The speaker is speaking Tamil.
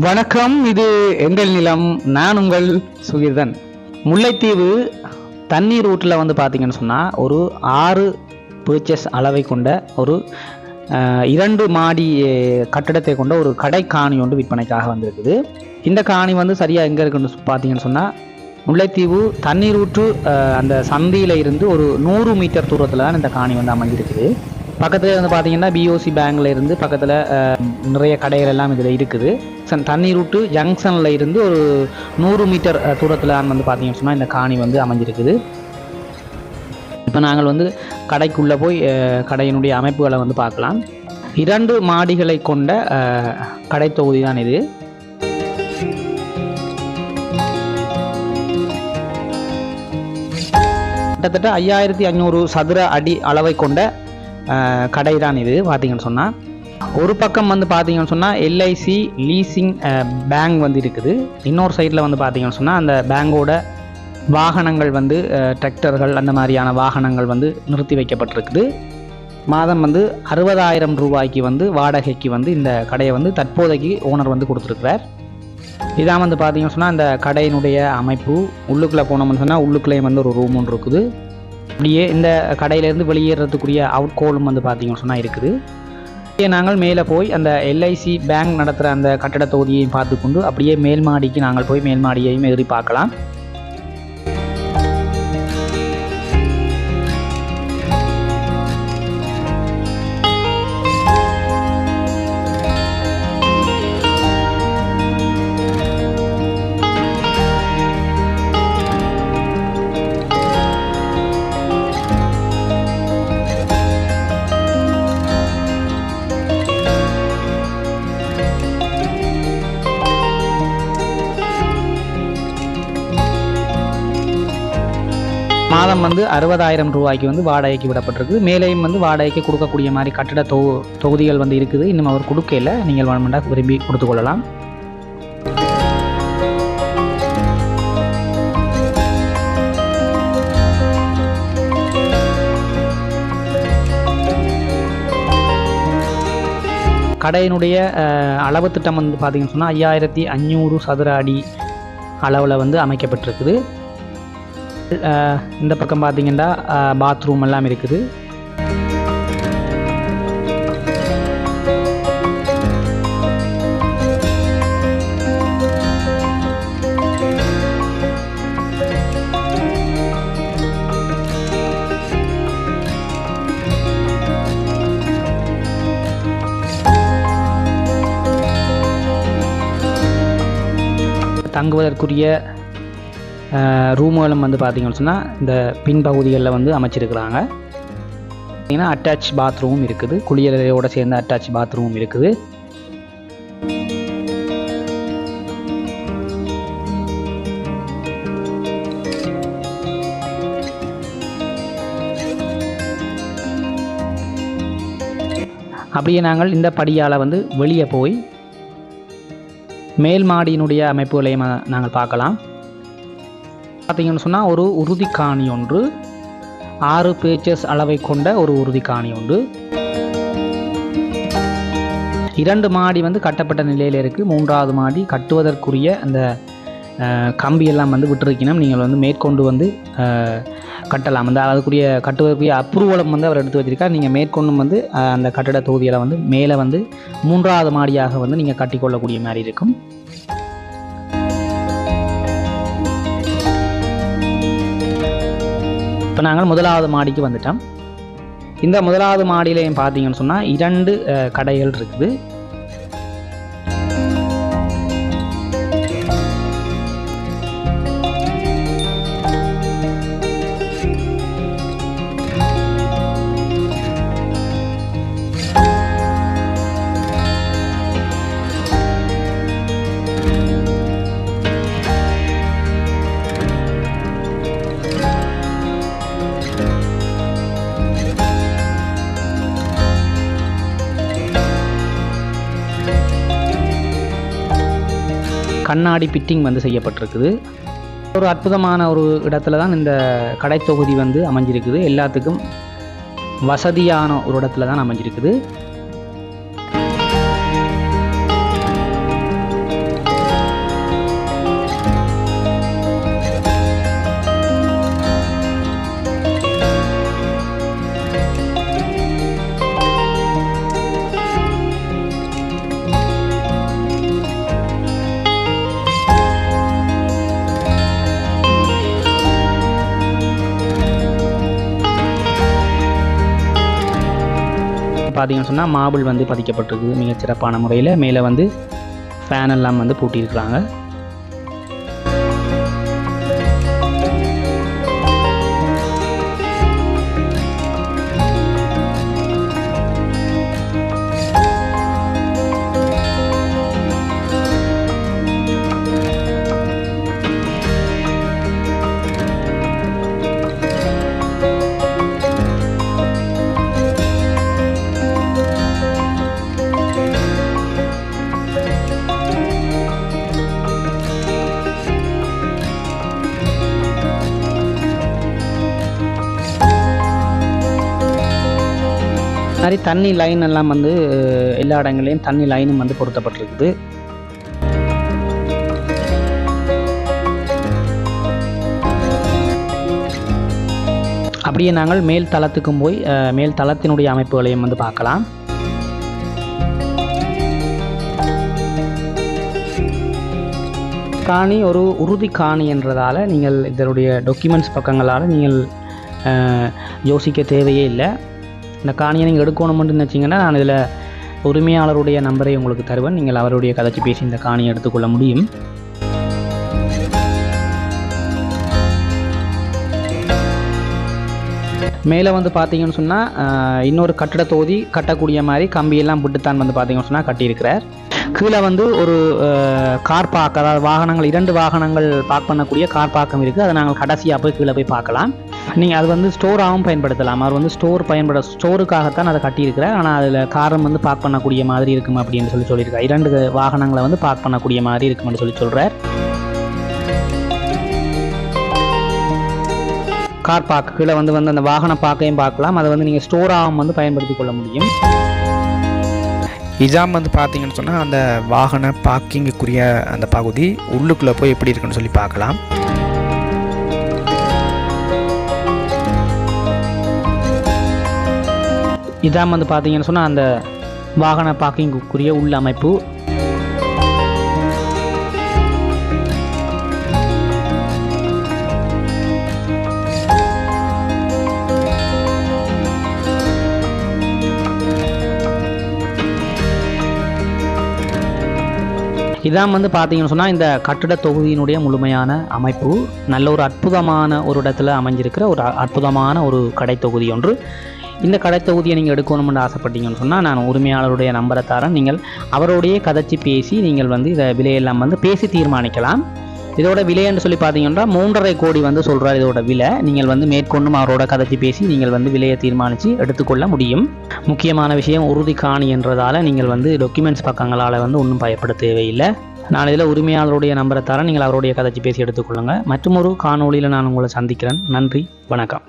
வணக்கம், இது எங்கள் நிலம். நான் உங்கள் சுகிர்தன். முல்லைத்தீவு தண்ணீர் ஊட்டில் வந்து பார்த்தீங்கன்னு சொன்னால் ஒரு 6 பர்ச்சேஸ் அளவை கொண்ட ஒரு 2 மாடி கட்டடத்தை கொண்ட ஒரு கடை காணி ஒன்று விற்பனைக்காக வந்திருக்குது. இந்த காணி வந்து சரியாக எங்கே இருக்குன்னு பார்த்தீங்கன்னு சொன்னால் முல்லைத்தீவு தண்ணீர் ஊற்று அந்த சந்தியில் இருந்து ஒரு 100 மீட்டர் தூரத்தில் தான் இந்த காணி வந்து அமைஞ்சிருக்குது. பக்கத்தில் வந்து பார்த்தீங்கன்னா பிஓசி பேங்கில் இருந்து பக்கத்தில் நிறைய கடைகள் எல்லாம் இதில் இருக்குது. தண்ணீர் ஊட்டு ஜங்ஷனில் இருந்து ஒரு 100 மீட்டர் தூரத்தில் வந்து பார்த்தீங்கன்னு சொன்னால் இந்த காணி வந்து அமைஞ்சிருக்குது. இப்போ நாங்கள் வந்து கடைக்குள்ளே போய் கடையினுடைய அமைப்புகளை வந்து பார்க்கலாம். 2 மாடிகளை கொண்ட கடை தொகுதி தான் இது. கிட்டத்தட்ட 5500 சதுர அடி அளவை கொண்ட கடை தான் இது. பார்த்தீங்கன்னு சொன்னால் ஒரு பக்கம் வந்து பார்த்தீங்கன்னு சொன்னால் எல்ஐசி லீசிங் பேங்க் வந்து இருக்குது. இன்னொரு சைடில் வந்து பார்த்தீங்கன்னு சொன்னால் அந்த பேங்கோட வாகனங்கள் வந்து டிராக்டர்கள் அந்த மாதிரியான வாகனங்கள் வந்து நிறுத்தி வைக்கப்பட்டிருக்குது. மாதம் வந்து 60,000 ரூபாய்க்கு வந்து வாடகைக்கு வந்து இந்த கடையை வந்து தற்போதைக்கு ஓனர் வந்து கொடுத்துருக்கிறார். இதான் வந்து பார்த்தீங்கன்னு சொன்னால் இந்த கடையினுடைய அமைப்பு. உள்ளுக்குள்ளே போனோம்னு சொன்னால் உள்ளுக்குள்ளேயும் வந்து ஒரு ரூம் ஒன்று இருக்குது. அப்படியே இந்த கடையிலேருந்து வெளியேறதுக்குரிய அவுட் கோலும் வந்து பார்த்தீங்கன்னு சொன்னால் இருக்குது. நாங்கள் மேலே போய் அந்த எல்ஐசி பேங்க் நடத்துகிற அந்த கட்டட தொகுதியையும் பார்த்து கொண்டு அப்படியே மேல் மாடிக்கு நாங்கள் போய் மேல் மாடியையும் ஏறி பார்க்கலாம். மாதம் வந்து 60,000 ரூபாய்க்கு வந்து வாடகைக்கு விடப்பட்டிருக்கு. மேலேயும் வந்து வாடகைக்கு கொடுக்கக்கூடிய மாதிரி கட்டட தொகுதிகள் வந்து இருக்குது. இன்னும் அவர் கொடுக்கல, நீங்கள் வேணுமெண்டா விரும்பி கொடுத்துக்கொள்ளலாம். கடையினுடைய அளவு திட்டம் வந்து பார்த்தீங்கன்னு சொன்னால் 5500 சதுர அடி அளவில் வந்து அமைக்கப்பட்டிருக்குது. இந்த பக்கம் பார்த்தீங்கன்னா பாத்ரூம் எல்லாம் இருக்குது. தங்குவதற்குரிய ரூம்களும் வந்து பார்த்தீங்கன்னு சொன்னால் இந்த பின்பகுதிகளில் வந்து அமைச்சிருக்கிறாங்க. பார்த்தீங்கன்னா அட்டாச் பாத்ரூம் இருக்குது. குளியலறையோடு சேர்ந்த அட்டாச் பாத்ரூம் இருக்குது. அப்படியே நாங்கள் இந்த படியால் வந்து வெளியே போய் மேல் மாடியினுடைய அமைப்புகளையும் நாங்கள் பார்க்கலாம். பார்த்தீங்கன்னு சொன்னால் ஒரு உறுதிக்காணி ஒன்று, 6 பேச்சஸ் அளவை கொண்ட ஒரு உறுதிக்காணி ஒன்று. 2 மாடி வந்து கட்டப்பட்ட நிலையில் இருக்குது. 3வது மாடி கட்டுவதற்குரிய அந்த கம்பியெல்லாம் வந்து விட்டுருக்கணும். நீங்கள் வந்து மேற்கொண்டு வந்து கட்டலாம். அந்த அதுக்குரிய கட்டுவதற்குரிய அப்ரூவலும் வந்து அவர் எடுத்து வச்சிருக்கார். நீங்கள் மேற்கொண்டும் வந்து அந்த கட்டட தொகுதியில் வந்து மேலே வந்து 3வது மாடியாக வந்து நீங்கள் கட்டிக்கொள்ளக்கூடிய மாதிரி இருக்கும். இப்போ நாங்கள் 1வது மாடிக்கு வந்துட்டோம். இந்த 1வது மாடியிலையும் பார்த்தீங்கன்னு சொன்னால் 2 கடைகள் இருக்குது. கண்ணாடி பிட்டிங் வந்து செய்யப்பட்டிருக்குது. ஒரு அற்புதமான ஒரு இடத்துல தான் இந்த கடை தொகுதி வந்து அமைஞ்சிருக்குது. எல்லாத்துக்கும் வசதியான ஒரு இடத்துல தான் அமைஞ்சிருக்குது. பார்த்தீங்கன்னு சொன்னால் மார்பிள் வந்து பதிக்கப்பட்டிருக்குது மிகச்சிறப்பான முறையில். மேலே வந்து ஃபேன் எல்லாம் வந்து பூட்டியிருக்கிறாங்க. மாதிரி தண்ணி லைன் எல்லாம் வந்து எல்லா இடங்களையும் தண்ணி லைனும் வந்து பொருத்தப்பட்டிருக்குது. அப்படியே நாங்கள் மேல் தளத்துக்கும் போய் மேல் தளத்தினுடைய அமைப்புகளையும் வந்து பார்க்கலாம். காணி ஒரு உறுதி காணி என்றதால் நீங்கள் இதனுடைய டாக்குமெண்ட்ஸ் பக்கங்களால் நீங்கள் யோசிக்க தேவையே இல்லை. இந்த காணியை நீங்கள் எடுக்கணும்னு நினச்சிங்கன்னா நான் இதில் உரிமையாளருடைய நம்பரை உங்களுக்கு தருவேன். நீங்கள் அவருடைய கதைச்சி பேசி இந்த காணியை எடுத்துக்கொள்ள முடியும். மேலே வந்து பார்த்தீங்கன்னு சொன்னால் இன்னொரு கட்டிட தொகுதி கட்டக்கூடிய மாதிரி கம்பியெல்லாம் விட்டுத்தான் வந்து பார்த்தீங்கன்னு சொன்னால் கட்டியிருக்கிறார். கீழே வந்து ஒரு கார் பார்க், அதாவது வாகனங்கள் 2 வாகனங்கள் பார்க் பண்ணக்கூடிய கார் பார்க்கம் இருக்குது. அதை நாங்கள் கடைசியாக போய் கீழே போய் பார்க்கலாம். நீங்கள் அது வந்து ஸ்டோராகவும் பயன்படுத்தலாம். அவர் வந்து ஸ்டோருக்காகத்தான் அதை கட்டியிருக்கிறார். ஆனால் அதில் காரம் வந்து பார்க் பண்ணக்கூடிய மாதிரி இருக்கும் அப்படின்னு சொல்லியிருக்கார். 2 வாகனங்களை வந்து பார்க் பண்ணக்கூடிய மாதிரி இருக்கும்னு சொல்கிறார். கார் பார்க் கீழே வந்து அந்த வாகன பார்க்கையும் பார்க்கலாம். அதை வந்து நீங்கள் ஸ்டோராகவும் வந்து பயன்படுத்தி கொள்ள முடியும். இஜாம் வந்து பார்த்தீங்கன்னு சொன்னால் அந்த வாகன பார்க்கிங்குக்குரிய அந்த பகுதி உள்ளுக்குள்ளே போய் எப்படி இருக்குன்னு சொல்லி பார்க்கலாம். இதான் வந்து பார்த்தீங்கன்னு சொன்னால் அந்த வாகன பார்க்கிங்குக்குரிய உள்ள அமைப்பு. இதான் வந்து பார்த்தீங்கன்னு சொன்னால் இந்த கட்டிட தொகுதியினுடைய முழுமையான அமைப்பு. நல்ல ஒரு அற்புதமான ஒரு இடத்துல அமைஞ்சிருக்கிற ஒரு அற்புதமான ஒரு கடை தொகுதி ஒன்று. இந்த கடை தொகுதியை நீங்கள் எடுக்கணும்னு ஆசைப்பட்டீங்கன்னு சொன்னால் நான் உரிமையாளருடைய நம்பரை தரேன். நீங்கள் அவருடைய கதைச்சி பேசி நீங்கள் வந்து இதை விலையெல்லாம் வந்து பேசி தீர்மானிக்கலாம். இதோட விலைன்னு சொல்லி பார்த்தீங்கன்னா 3.5 கோடி வந்து சொல்கிறார் இதோட விலை. நீங்கள் வந்து மேற்கொண்டும் அவரோட கதைச்சி பேசி நீங்கள் வந்து விலையை தீர்மானித்து எடுத்துக்கொள்ள முடியும். முக்கியமான விஷயம் உறுதி காணி என்றதால் நீங்கள் வந்து டாக்குமெண்ட்ஸ் பக்கங்களால் வந்து ஒன்றும் பயப்பட தேவையில்லை. நான் இதில் உரிமையாளருடைய நம்பரை தரேன். நீங்கள் அவருடைய கதைச்சி பேசி எடுத்துக்கொள்ளுங்கள். மற்றும் ஒரு காணொளியில் நான் உங்களை சந்திக்கிறேன். நன்றி, வணக்கம்.